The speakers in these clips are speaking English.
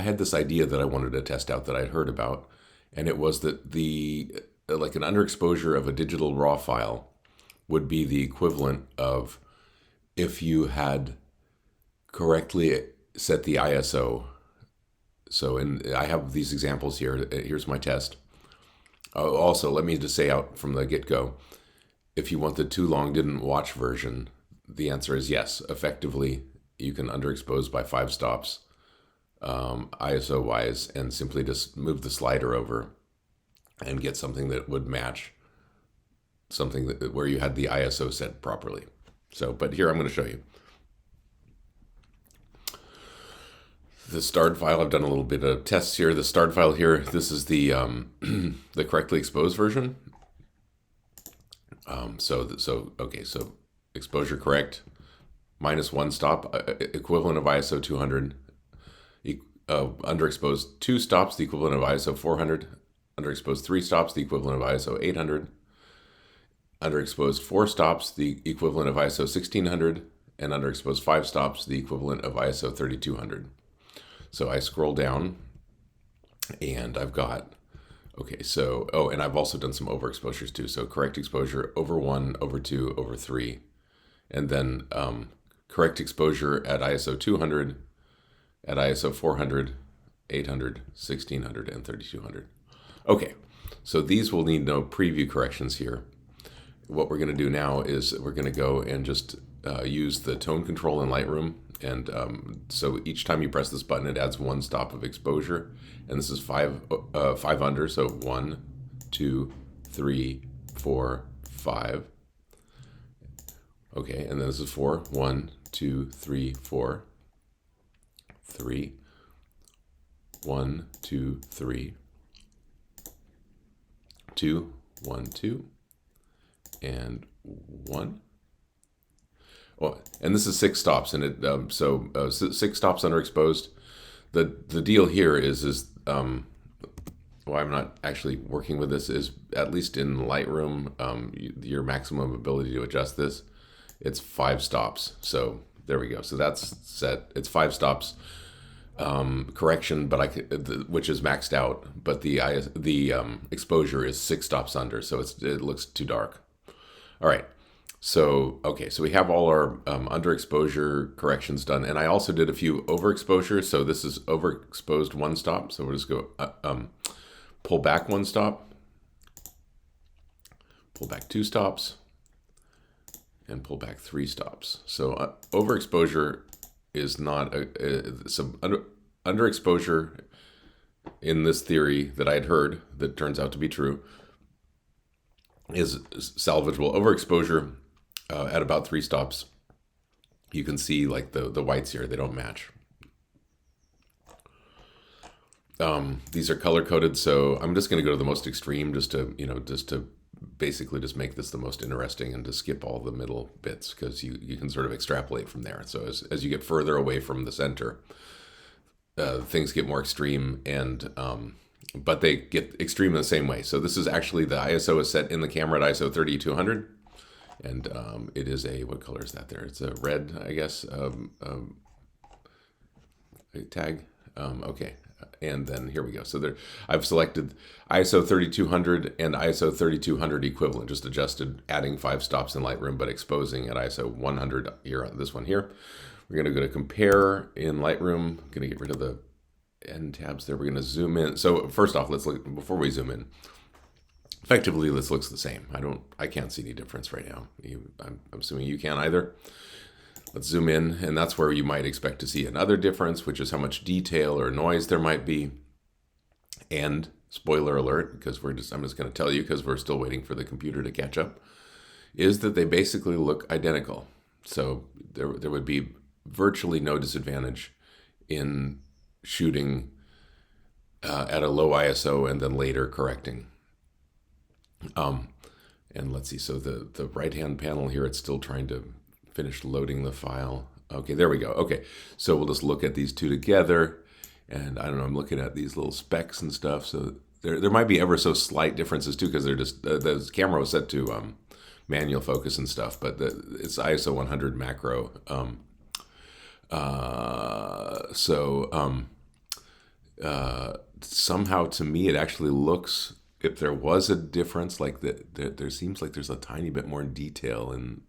had this idea that I wanted to test out that I'd heard about, and it was that like an underexposure of a digital RAW file would be the equivalent of if you had correctly set the ISO. So, I have these examples here. Here's my test. Also, let me just say out from the get-go, if you want the too long didn't watch version, the answer is yes. Effectively, you can underexpose by 5 stops, ISO-wise, and simply just move the slider over and get something that would match something where you had the ISO set properly. So, but here I'm going to show you. The starred file, I've done a little bit of tests here. The starred file here, this is the the correctly exposed version. Okay, so exposure correct, -1 stop, equivalent of ISO 200. Underexposed 2 stops, the equivalent of ISO 400. Underexposed 3 stops, the equivalent of ISO 800. Underexposed 4 stops, the equivalent of ISO 1600. And underexposed 5 stops, the equivalent of ISO 3200. So I scroll down and I've got, okay, so, oh, and I've also done some overexposures too. So correct exposure over 1, over 2, over 3. And then correct exposure at ISO 200, at ISO 400, 800, 1600, and 3200. Okay, so these will need no preview corrections here. What we're going to do now is we're going to go and just use the tone control in Lightroom. And so each time you press this button, it adds 1 stop of exposure. And this is 5 under, so 1, 2, 3, 4, 5. Okay, and then this is 4. 1, 2, 3, 4. 3. 1, 2, 3. 2, 1, 2. And 1. Oh, and this is 6 stops, and it 6 stops underexposed. The deal here is why I'm not actually working with this is, at least in Lightroom, your maximum ability to adjust this, it's 5 stops. So there we go. So that's set. It's 5 stops correction, but which is maxed out. But the exposure is 6 stops under, so it looks too dark. All right. So, okay, so we have all our underexposure corrections done. And I also did a few overexposures. So this is overexposed 1 stop. So we'll just go pull back 1 stop, pull back 2 stops, and pull back 3 stops. So overexposure is not underexposure in this theory that I'd heard that turns out to be true is salvageable. Overexposure at about 3 stops, you can see like the whites here, they don't match. These are color coded, so I'm just going to go to the most extreme just to basically just make this the most interesting and to skip all the middle bits, because you can sort of extrapolate from there. So as you get further away from the center, things get more extreme, and but they get extreme in the same way. So this is actually, the ISO is set in the camera at ISO 3200. And it is what color is that there? It's a red, I guess, tag. Okay, and then here we go. So I've selected ISO 3200 and ISO 3200 equivalent, just adjusted, adding 5 stops in Lightroom, but exposing at ISO 100 here on this one here. We're going to go to compare in Lightroom. I'm going to get rid of the end tabs there. We're going to zoom in. So first off, let's look, before we zoom in, effectively, this looks the same. I can't see any difference right now. I'm assuming you can't either. Let's zoom in, and that's where you might expect to see another difference, which is how much detail or noise there might be. And spoiler alert, because I'm just going to tell you because we're still waiting for the computer to catch up, is that they basically look identical. So there would be virtually no disadvantage in shooting at a low ISO and then later correcting. And let's see, so the right-hand panel here, it's still trying to finish loading the file. Okay, there we go. Okay, so we'll just look at these two together, and I don't know, I'm looking at these little specs and stuff, so there might be ever so slight differences too, because they're just, the camera was set to manual focus and stuff, but it's ISO 100 macro. somehow to me it actually looks, if there was a difference, like there seems like there's a tiny bit more detail in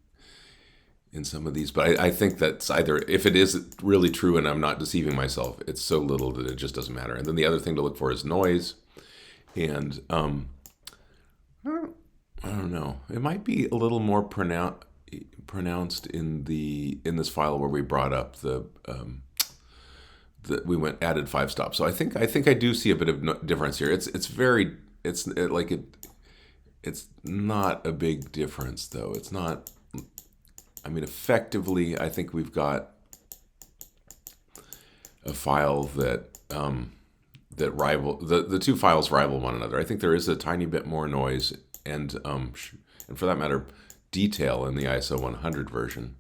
some of these, but I think that's either, if it is really true and I'm not deceiving myself, it's so little that it just doesn't matter. And then the other thing to look for is noise. And I don't know, it might be a little more pronounced in this file where we brought up we went added 5 stops. So I think I do see a bit of difference here. It's very, it's not a big difference though. It's not. I mean, effectively, I think we've got a file that rival the two files rival one another. I think there is a tiny bit more noise and for that matter, detail in the ISO 100 version.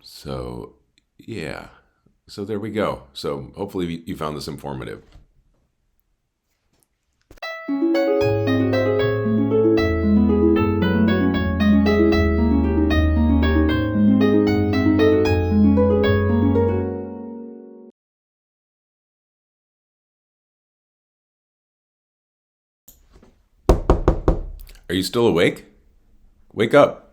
So yeah, so there we go. So hopefully you found this informative. Are you still awake? Wake up.